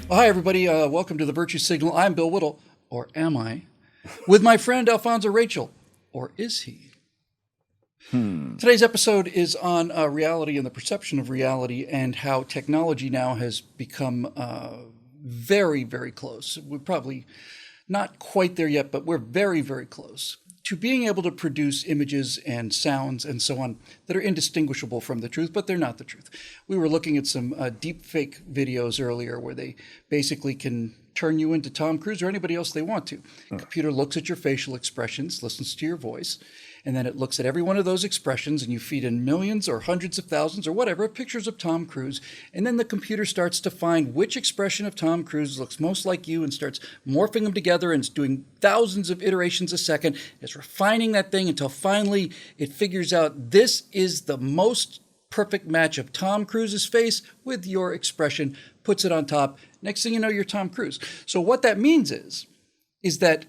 Well, hi, everybody. Welcome to the Virtue Signal. I'm Bill Whittle, or am I? With my friend Alfonso Rachel, or is he? Today's episode is on reality and the perception of reality and how technology now has become very, very close. We're probably not quite there yet, but we're very, very close to being able to produce images and sounds and so on that are indistinguishable from the truth, but they're not the truth. We were looking at some deep fake videos earlier where they basically can turn you into Tom Cruise or anybody else they want to. The computer looks at your facial expressions, listens to your voice, and then it looks at every one of those expressions, and you feed in millions or hundreds of thousands or whatever pictures of Tom Cruise, and then the computer starts to find which expression of Tom Cruise looks most like you and starts morphing them together and it's doing thousands of iterations a second. It's refining that thing until finally it figures out this is the most perfect match of Tom Cruise's face with your expression, puts it on top. Next thing you know, you're Tom Cruise. So what that means is that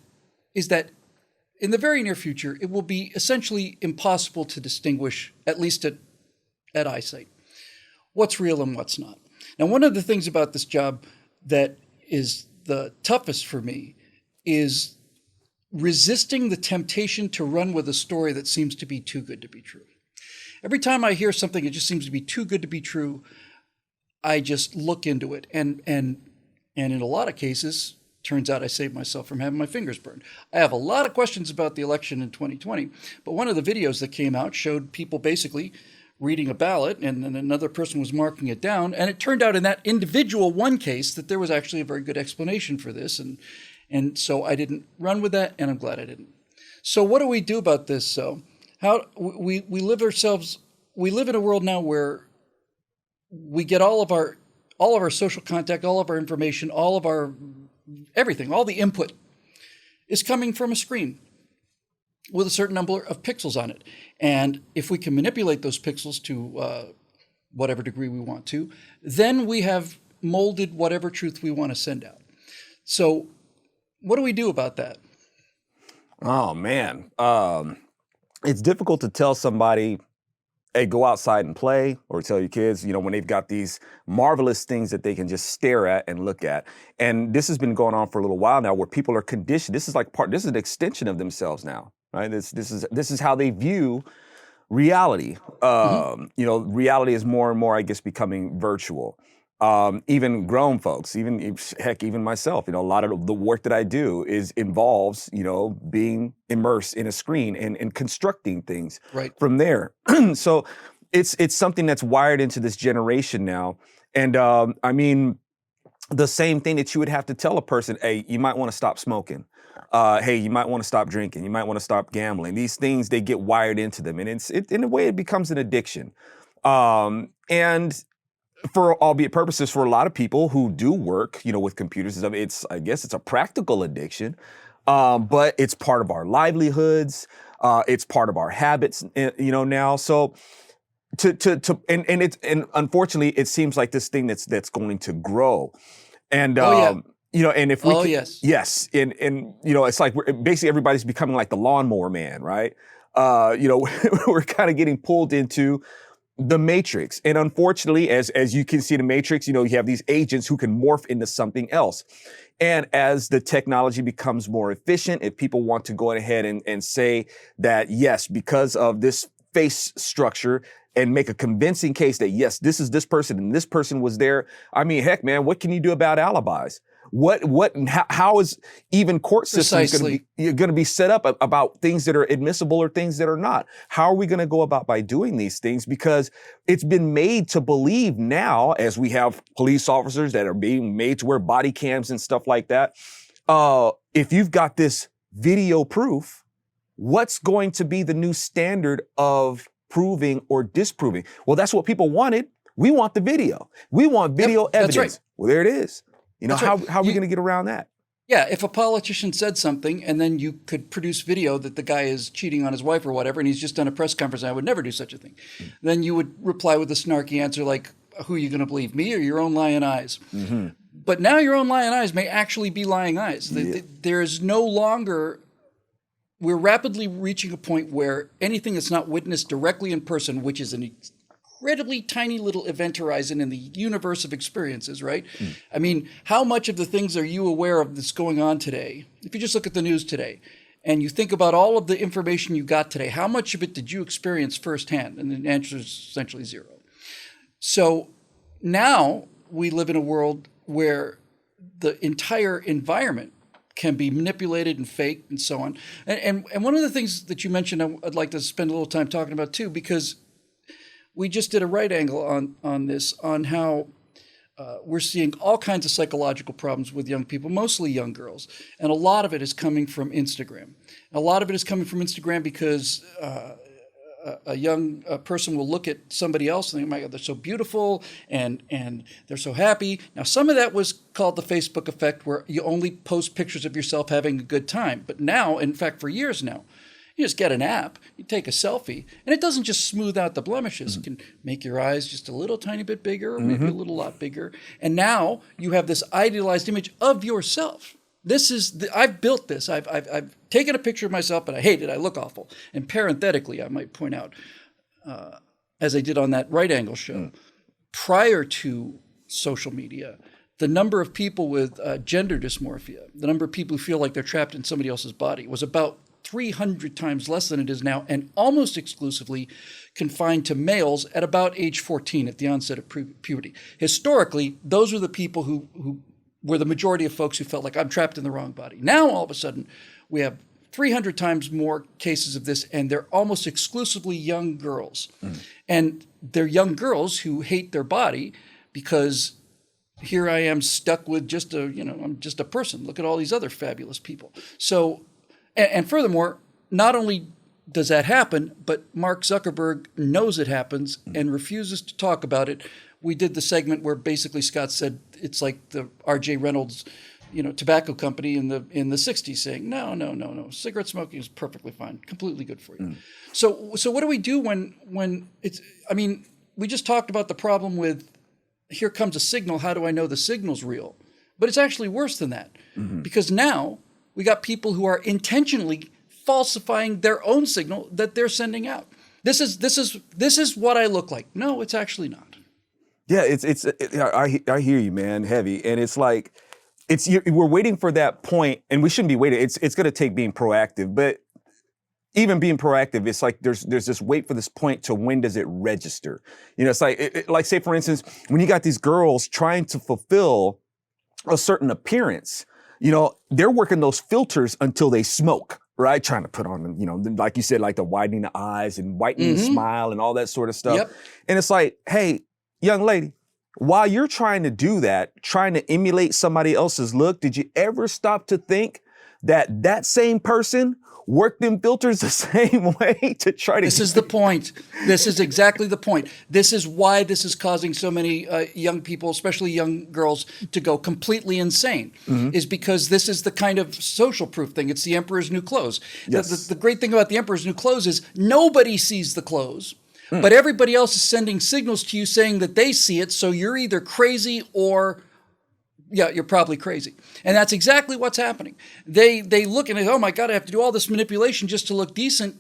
in the very near future, it will be essentially impossible to distinguish, at least at eyesight, what's real and what's not. Now, one of the things about this job that is the toughest for me is resisting the temptation to run with a story that seems to be too good to be true. Every time I hear something that just seems to be too good to be true, I just look into it. And in a lot of cases, turns out I saved myself from having my fingers burned. I have a lot of questions about the election in 2020, but one of the videos that came out showed people basically reading a ballot and then another person was marking it down. And it turned out in that individual one case that there was actually a very good explanation for this. And so I didn't run with that, and I'm glad I didn't. So what do we do about this? So how we live in a world now where we get all of our social contact, all of our information, all of our everything, all the input is coming from a screen with a certain number of pixels on it. And if we can manipulate those pixels to whatever degree we want to, then we have molded whatever truth we want to send out. So what do we do about that? Oh, man. It's difficult to tell somebody, hey, go outside and play, or tell your kids, when they've got these marvelous things that they can just stare at and look at. And this has been going on for a little while now, where people are conditioned. This is an extension of themselves now, right? This is how they view reality. Reality is more and more, I guess, becoming virtual. Even grown folks, even myself, a lot of the work that I do involves, being immersed in a screen and constructing things from there. So it's something that's wired into this generation now. And the same thing that you would have to tell a person, hey, you might want to stop smoking. Hey, you might want to stop drinking. You might want to stop gambling. These things, they get wired into them. And in a way, it becomes an addiction. And for albeit purposes, for a lot of people who do work, with computers, I guess it's a practical addiction, but it's part of our livelihoods. It's part of our habits, now. So and unfortunately, it seems like this thing that's going to grow. And, and if we, yes. And, it's like basically everybody's becoming like the lawnmower man, right? We're kind of getting pulled into the Matrix. And unfortunately, as you can see the Matrix, you have these agents who can morph into something else. And as the technology becomes more efficient, if people want to go ahead and say that, yes, because of this face structure, and make a convincing case that, yes, this is this person and this person was there. I mean, heck, man, what can you do about alibis? How is even court systems going to be set up about things that are admissible or things that are not? How are we going to go about by doing these things? Because it's been made to believe now, as we have police officers that are being made to wear body cams and stuff like that. If you've got this video proof, what's going to be the new standard of proving or disproving? Well, that's what people wanted. We want the video. We want video evidence. That's right. Well, there it is. How are we going to get around that? Yeah, if a politician said something and then you could produce video that the guy is cheating on his wife or whatever, and he's just done a press conference, and I would never do such a thing. Then you would reply with a snarky answer like, who are you going to believe, me or your own lying eyes? But now your own lying eyes may actually be lying eyes. There is no longer, we're rapidly reaching a point where anything that's not witnessed directly in person, which is an incredibly tiny little event horizon in the universe of experiences, right? I mean, how much of the things are you aware of that's going on today? If you just look at the news today and you think about all of the information you got today, how much of it did you experience firsthand? And the answer is essentially zero. So now we live in a world where the entire environment can be manipulated and faked and so on. And one of the things that you mentioned, I'd like to spend a little time talking about too, because we just did a right angle on this, on how we're seeing all kinds of psychological problems with young people, mostly young girls. And a lot of it is coming from Instagram. A lot of it is coming from Instagram because a young person will look at somebody else and think, oh my God, they're so beautiful and they're so happy. Now, some of that was called the Facebook effect, where you only post pictures of yourself having a good time. But now, in fact, for years now, you just get an app, you take a selfie, and it doesn't just smooth out the blemishes. It can make your eyes just a little tiny bit bigger, or maybe a little lot bigger. And now you have this idealized image of yourself. I've built this. I've taken a picture of myself, but I hate it. I look awful. And parenthetically, I might point out, as I did on that right angle show, prior to social media, the number of people with gender dysmorphia, the number of people who feel like they're trapped in somebody else's body, was about 300 times less than it is now, and almost exclusively confined to males at about age 14 at the onset of puberty. Historically, those were the people who were the majority of folks who felt like, I'm trapped in the wrong body. Now, all of a sudden, we have 300 times more cases of this, and they're almost exclusively young girls. And they're young girls who hate their body because here I am stuck with I'm just a person. Look at all these other fabulous people. So, and furthermore, not only does that happen, but Mark Zuckerberg knows it happens and refuses to talk about it. We did the segment where basically Scott said it's like the R.J. Reynolds, tobacco company in the 60s saying, no, cigarette smoking is perfectly fine, completely good for you. So what do we do when it's, we just talked about the problem with, here comes a signal, how do I know the signal's real? But it's actually worse than that, because now we got people who are intentionally falsifying their own signal that they're sending out. This is what I look like. No, it's actually not. Yeah, I hear you, man, heavy. And it's like, we're waiting for that point, and we shouldn't be waiting. It's going to take being proactive, but even being proactive, it's like there's this wait for this point to when does it register? It's like say for instance, when you got these girls trying to fulfill a certain appearance, they're working those filters until they smoke, right? Trying to put on, like you said, like the widening the eyes and whitening the smile and all that sort of stuff. Yep. And it's like, hey, young lady, while you're trying to do that, trying to emulate somebody else's look, did you ever stop to think that same person worked them filters the same way to try to... This is the point. This is exactly the point. This is why this is causing so many young people, especially young girls, to go completely insane, is because this is the kind of social proof thing. It's the emperor's new clothes. Yes. The great thing about the emperor's new clothes is nobody sees the clothes. But everybody else is sending signals to you saying that they see it, so you're either crazy or, you're probably crazy. And that's exactly what's happening. They look and they, oh my God, I have to do all this manipulation just to look decent.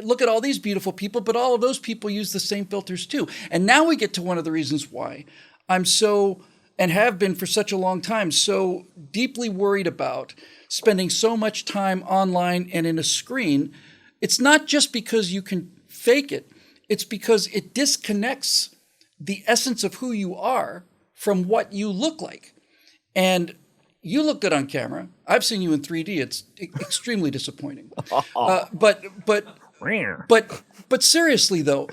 Look at all these beautiful people, but all of those people use the same filters too. And now we get to one of the reasons why I'm so, and have been for such a long time, so deeply worried about spending so much time online and in a screen. It's not just because you can fake it. It's because it disconnects the essence of who you are from what you look like. And you look good on camera. I've seen you in 3D. It's extremely disappointing. But seriously though,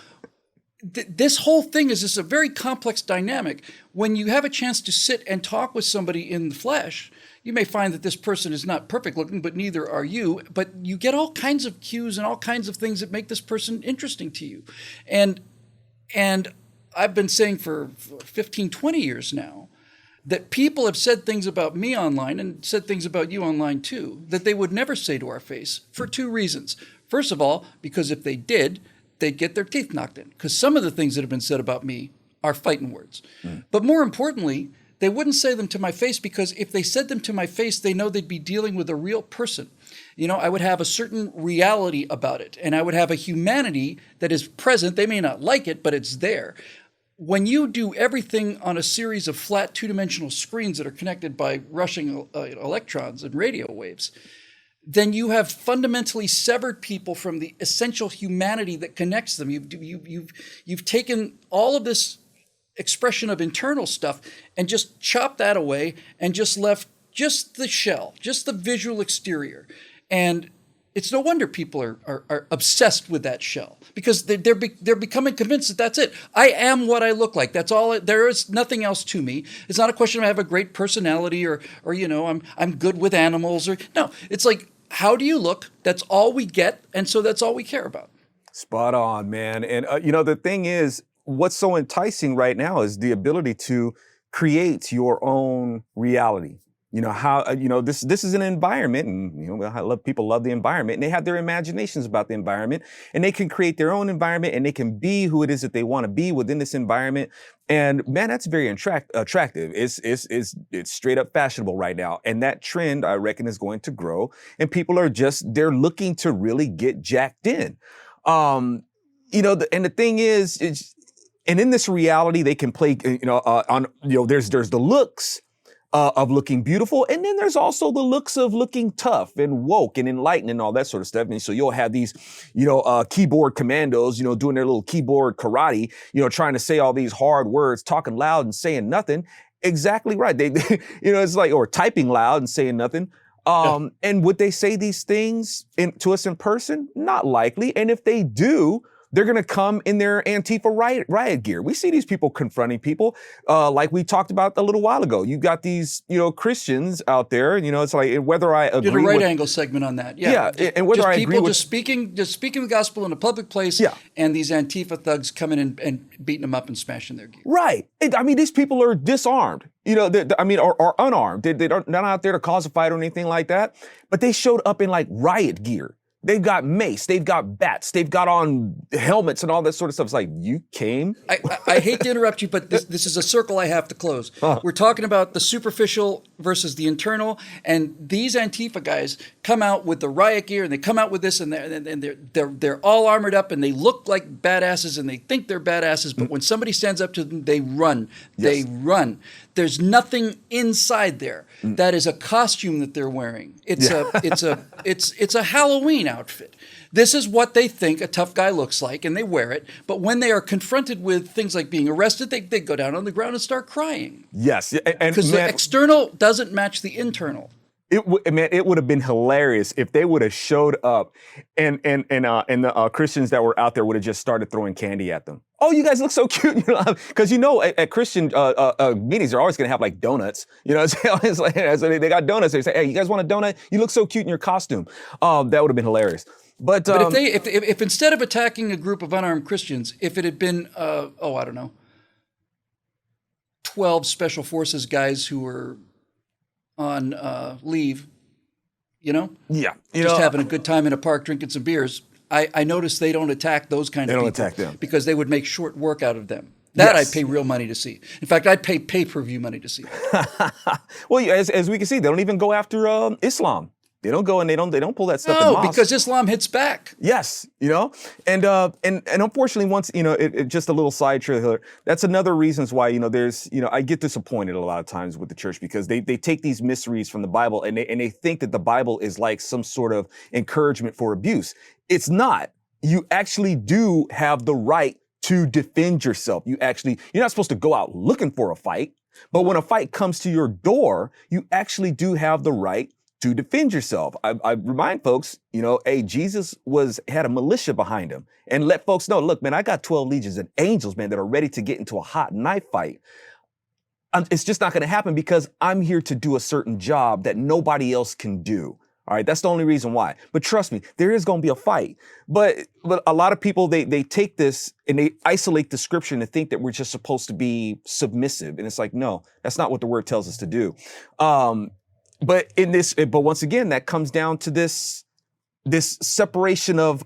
this whole thing is just a very complex dynamic. When you have a chance to sit and talk with somebody in the flesh, you may find that this person is not perfect looking, but neither are you. But you get all kinds of cues and all kinds of things that make this person interesting to you. And I've been saying for 15, 20 years now that people have said things about me online and said things about you online too, that they would never say to our face for two reasons. First of all, because if they did, they'd get their teeth knocked in. Because some of the things that have been said about me are fighting words. But more importantly, They wouldn't say them to my face, because if they said them to my face, they know they'd be dealing with a real person. I would have a certain reality about it, and I would have a humanity that is present. They may not like it, but it's there. When you do everything on a series of flat two-dimensional screens that are connected by rushing electrons and radio waves, then you have fundamentally severed people from the essential humanity that connects them. You've taken all of this expression of internal stuff and just chopped that away and just left just the shell, just the visual exterior. And it's no wonder people are obsessed with that shell, because they're becoming convinced that that's it. I am what I look like. That's all. There is nothing else to me. It's not a question of I have a great personality or I'm good with animals no. It's like, how do you look? That's all we get, and so that's all we care about. Spot on, man. And the thing is, what's so enticing right now is the ability to create your own reality. This is an environment, and people love the environment, and they have their imaginations about the environment, and they can create their own environment, and they can be who it is that they want to be within this environment. And man, that's very attractive. It's straight up fashionable right now, and that trend, I reckon, is going to grow. And people they're looking to really get jacked in. And the thing is, and in this reality, they can play. There's the looks of looking beautiful. And then there's also the looks of looking tough and woke and enlightened and all that sort of stuff. And so you'll have these, keyboard commandos, doing their little keyboard karate, trying to say all these hard words, talking loud and saying nothing. Exactly right. They it's like, or typing loud and saying nothing. And would they say these things to us in person? Not likely. And if they do, they're going to come in their Antifa riot gear. We see these people confronting people, like we talked about a little while ago. You got these, Christians out there, and it's like, whether I agree. Did a right angle segment on that, yeah, and whether I agree with speaking the gospel in a public place, and these Antifa thugs coming in and beating them up and smashing their gear. Right. These people are disarmed. Or unarmed. They're not out there to cause a fight or anything like that. But they showed up in like riot gear. They've got mace, they've got bats, they've got on helmets and all that sort of stuff. It's like, you came? I hate to interrupt you, but this is a circle I have to close. We're talking about the superficial versus the internal, and these Antifa guys come out with the riot gear, and they come out with this, and they're all armored up, and they look like badasses, and they think they're badasses, but when somebody stands up to them, they run. Yes. They run. There's nothing inside there. That is a costume that they're wearing. It's a Halloween outfit. This is what they think a tough guy looks like, and they wear it. But when they are confronted with things like being arrested, they go down on the ground and start crying. Yes, because the external doesn't match the internal. It would have been hilarious if they would have showed up and the Christians that were out there would have just started throwing candy at them. Oh, you guys look so cute, because at Christian meetings they're always going to have like donuts. It's like, so they got donuts. They say, "Hey, you guys want a donut? You look so cute in your costume." That would have been hilarious. But if instead of attacking a group of unarmed Christians, if it had been I don't know, 12 special forces guys who were on leave, just having a good time in a park drinking some beers, I noticed they don't attack those kind of people. They don't attack them. Because they would make short work out of them. That I'd pay real money to see. In fact, I'd pay pay-per-view money to see that. Well, as we can see, they don't even go after Islam. They don't go and they don't pull that stuff in mosques. Because Islam hits back. Yes, and unfortunately, once it just a little side trailer. That's another reasons why there's I get disappointed a lot of times with the church, because they take these mysteries from the Bible and they think that the Bible is like some sort of encouragement for abuse. It's not. You actually do have the right to defend yourself. You're not supposed to go out looking for a fight, but when a fight comes to your door, you actually do have the right to defend yourself. I remind folks, hey, Jesus had a militia behind him, and let folks know, look, man, I got 12 legions of angels, man, that are ready to get into a hot knife fight. It's just not going to happen because I'm here to do a certain job that nobody else can do. All right, that's the only reason why. But trust me, there is going to be a fight. But a lot of people, they take this and they isolate the scripture and they think that we're just supposed to be submissive. And it's like, no, that's not what the word tells us to do. But once again, that comes down to this separation of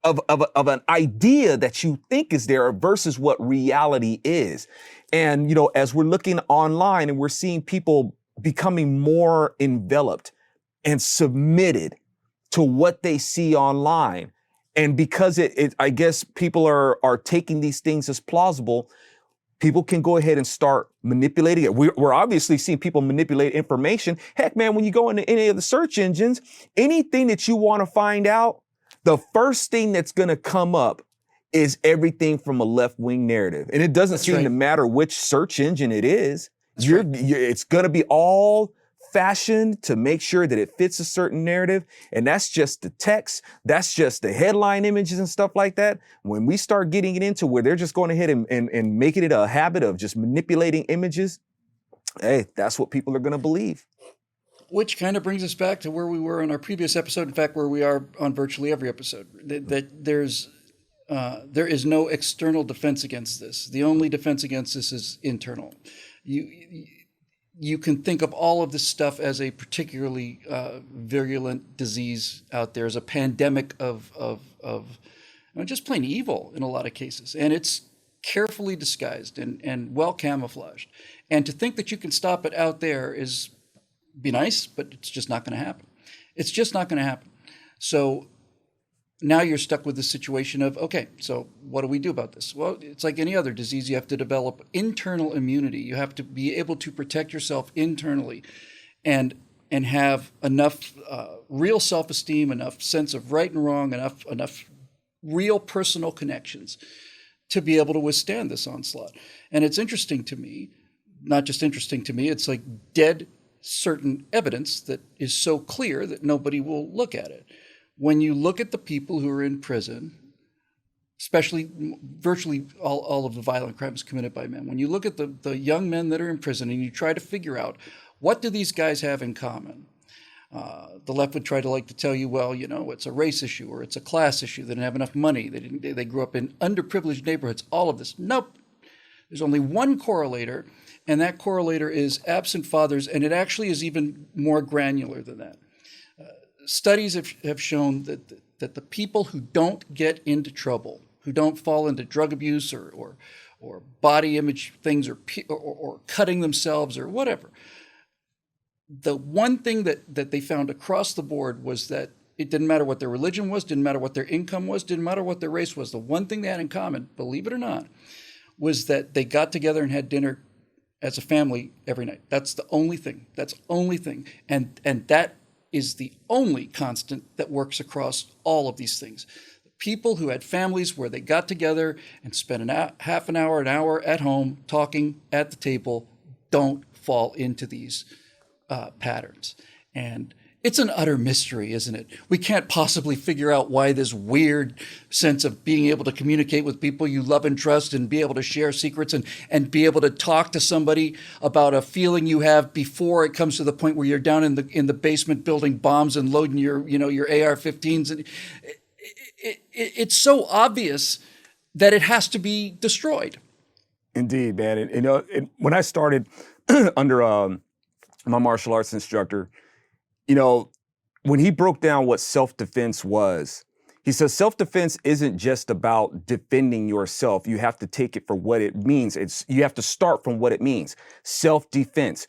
of an idea that you think is there versus what reality is. And, as we're looking online and we're seeing people becoming more enveloped and submitted to what they see online. And because I guess people are taking these things as plausible, people can go ahead and start manipulating it. We're obviously seeing people manipulate information. Heck, man, when you go into any of the search engines, anything that you want to find out, the first thing that's going to come up is everything from a left-wing narrative. And it doesn't seem to matter which search engine it is. It's going to be all fashioned to make sure that it fits a certain narrative. And that's just the text. That's just the headline images and stuff like that. When we start getting it into where they're just going ahead and making it a habit of just manipulating images, hey, that's what people are going to believe. Which kind of brings us back to where we were in our previous episode. In fact, where we are on virtually every episode, that there is no external defense against this. The only defense against this is internal. You can think of all of this stuff as a particularly virulent disease out there, as a pandemic of just plain evil in a lot of cases. And it's carefully disguised and well camouflaged. And to think that you can stop it out there be nice, but it's just not going to happen. It's just not going to happen. So now you're stuck with the situation of, okay, so what do we do about this? Well, it's like any other disease. You have to develop internal immunity. You have to be able to protect yourself internally and have enough real self-esteem, enough sense of right and wrong, enough real personal connections to be able to withstand this onslaught. And it's interesting to me, not just interesting to me, it's like dead certain evidence that is so clear that nobody will look at it. When you look at the people who are in prison, especially virtually all of the violent crimes committed by men, when you look at the young men that are in prison and you try to figure out what do these guys have in common, the left would try to tell you, well, it's a race issue or it's a class issue. They didn't have enough money. They grew up in underprivileged neighborhoods. All of this. Nope. There's only one correlator, and that correlator is absent fathers, and it actually is even more granular than that. Studies have shown that the people who don't get into trouble, who don't fall into drug abuse or body image things or cutting themselves or whatever, the one thing that they found across the board was that it didn't matter what their religion was, didn't matter what their income was, didn't matter what their race was. The one thing they had in common, believe it or not, was that they got together and had dinner as a family every night. That's the only thing. That's the only thing. And that is the only constant that works across all of these things. People who had families where they got together and spent half an hour at home talking at the table don't fall into these patterns. And it's an utter mystery, isn't it? We can't possibly figure out why this weird sense of being able to communicate with people you love and trust and be able to share secrets and be able to talk to somebody about a feeling you have before it comes to the point where you're down in the basement building bombs and loading your AR-15s. And it's so obvious that it has to be destroyed. Indeed, man. And when I started under my martial arts instructor, when he broke down what self-defense was, he says self-defense isn't just about defending yourself. You have to take it for what it means. You have to start from what it means. Self-defense,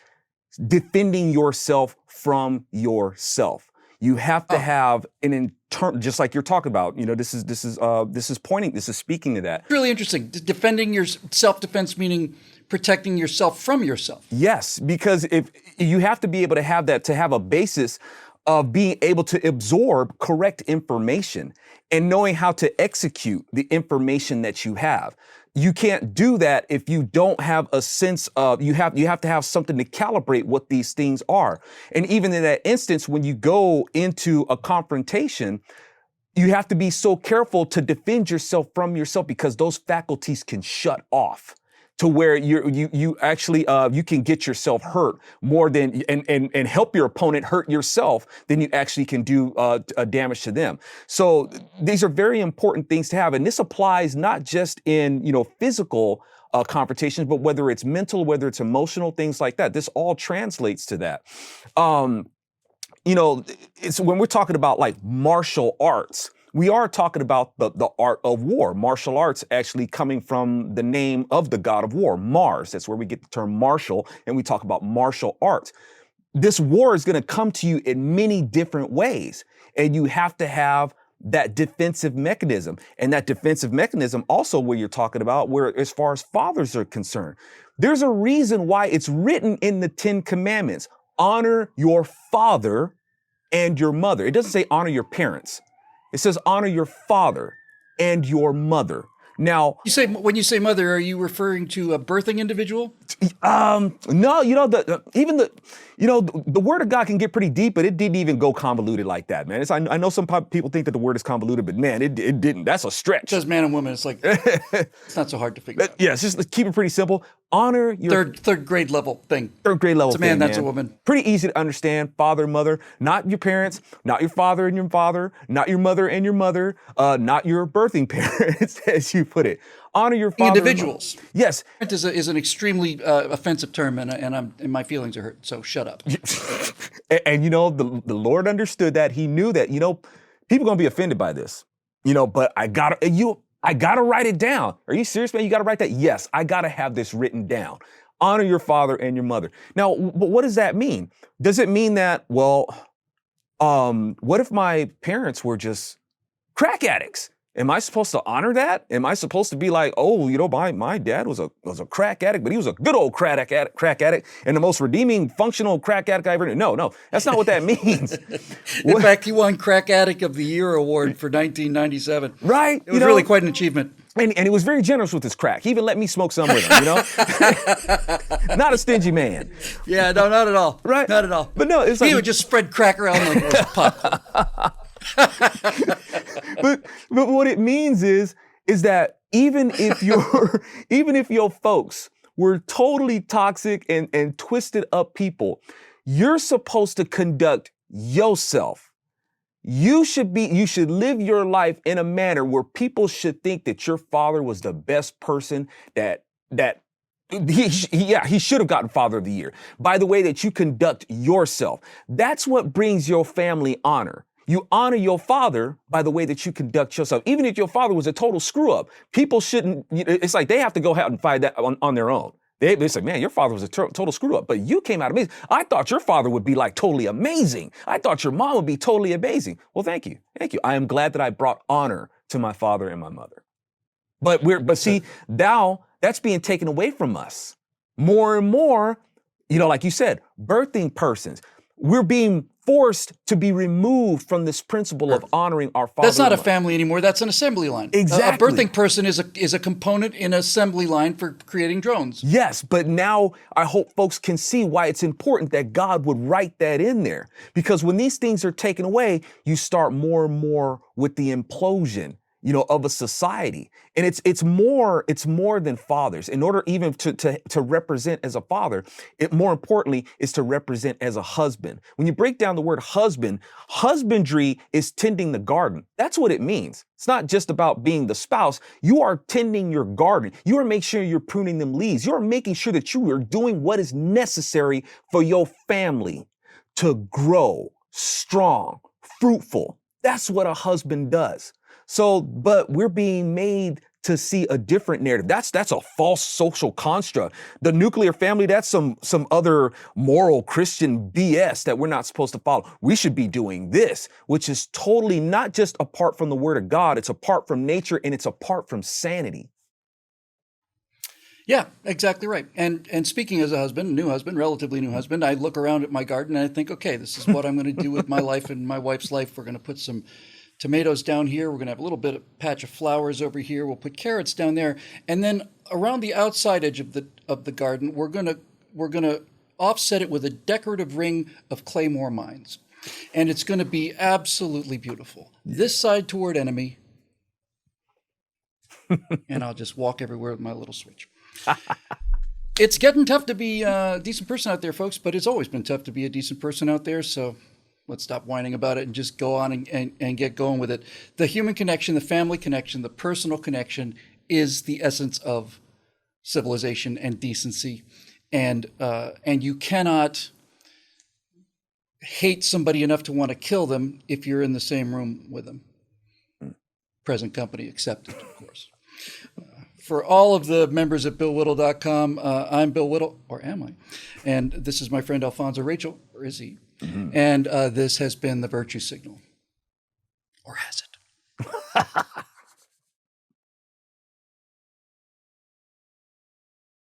defending yourself from yourself. You have to have an internal, just like you're talking about. This is speaking to that. Really interesting. Defending your self-defense meaning protecting yourself from yourself. Yes, because if you have to be able to have that, to have a basis of being able to absorb correct information and knowing how to execute the information that you have. You can't do that if you don't have a sense of, you have to have something to calibrate what these things are. And even in that instance, when you go into a confrontation, you have to be so careful to defend yourself from yourself because those faculties can shut off to where you actually you can get yourself hurt more than and help your opponent hurt yourself than you actually can do damage to them. So these are very important things to have, and this applies not just in physical confrontations, but whether it's mental, whether it's emotional, things like that. This all translates to that. It's when we're talking about like martial arts. we are talking about the art of war, martial arts actually coming from the name of the god of war, Mars. That's where we get the term martial, and we talk about martial arts. This war is going to come to you in many different ways, and you have to have that defensive mechanism. And that defensive mechanism also where you're talking about, where as far as fathers are concerned, there's a reason why it's written in the 10 Commandments, honor your father and your mother. It doesn't say honor your parents. It says honor your father and your mother. Now, when you say mother, are you referring to a birthing individual? No, the word of God can get pretty deep, but it didn't even go convoluted like that, man. I know some people think that the word is convoluted, but man, it didn't. That's a stretch. It says man and woman. It's like, it's not so hard to figure out. Yeah, just keep it pretty simple. Honor your third grade level thing. Third grade level. It's a man, that's a woman. Pretty easy to understand. Father, mother, not your parents, not your father and your father, not your mother and your mother, not your birthing parents, as you put it. Honor your father. Individuals. Yes. Is an extremely offensive term, and my feelings are hurt. So shut up. And the Lord understood that. He knew that. People gonna be offended by this. But I gotta write it down. Are you serious, man? You gotta write that? Yes, I gotta have this written down. Honor your father and your mother. Now, but what does that mean? Does it mean that, what if my parents were just crack addicts? Am I supposed to honor that? Am I supposed to be like, my dad was a crack addict, but he was a good old crack addict and the most redeeming, functional crack addict I ever knew? No, that's not what that means. In fact, he won Crack Addict of the Year award for 1997. Right. It was really quite an achievement. And he was very generous with his crack. He even let me smoke some with him, Not a stingy man. Yeah, no, not at all. Right? Not at all. But no, it's like he would just spread crack around like it was popcorn. but what it means is that even if your folks were totally toxic and twisted up people, you're supposed to conduct yourself. You should live your life in a manner where people should think that your father was the best person that he should have gotten Father of the Year by the way that you conduct yourself. That's what brings your family honor. You honor your father by the way that you conduct yourself. Even if your father was a total screw up, people shouldn't, it's like they have to go out and find that on their own. They say, man, your father was a total screw up, but you came out amazing. I thought your father would be like totally amazing. I thought your mom would be totally amazing. Well, thank you. Thank you. I am glad that I brought honor to my father and my mother. But see, now that's being taken away from us more and more, like you said, birthing persons. We're being forced to be removed from this principle of honoring our father. That's not a family anymore. That's an assembly line. Exactly. A birthing person is a component in an assembly line for creating drones. Yes, but now I hope folks can see why it's important that God would write that in there. Because when these things are taken away, you start more and more with the implosion, of a society. And it's more than fathers. In order even to represent as a father, it more importantly is to represent as a husband. When you break down the word husband, husbandry is tending the garden. That's what it means. It's not just about being the spouse. You are tending your garden. You are making sure you're pruning them leaves. You are making sure that you are doing what is necessary for your family to grow strong, fruitful. That's what a husband does. So, but we're being made to see a different narrative. That's a false social construct. The nuclear family, that's some other moral Christian BS that we're not supposed to follow. We should be doing this, which is totally not just apart from the word of God. It's apart from nature and it's apart from sanity. Yeah, exactly right. And speaking as a husband, relatively new husband, I look around at my garden and I think, okay, this is what I'm going to do with my life and my wife's life. We're going to put some tomatoes down here. We're going to have a little bit of patch of flowers over here. We'll put carrots down there, and then around the outside edge of the garden, we're going to offset it with a decorative ring of claymore mines, and it's going to be absolutely beautiful. This side toward enemy, and I'll just walk everywhere with my little switch. It's getting tough to be a decent person out there, folks, but it's always been tough to be a decent person out there. So let's stop whining about it and just go on and get going with it. The human connection, the family connection, the personal connection is the essence of civilization and decency. And you cannot hate somebody enough to want to kill them if you're in the same room with them. present company accepted, of course. For all of the members at BillWhittle.com, I'm Bill Whittle, or am I? And this is my friend Alfonso Rachel, or is he? Mm-hmm. And this has been the Virtue Signal. Or has it?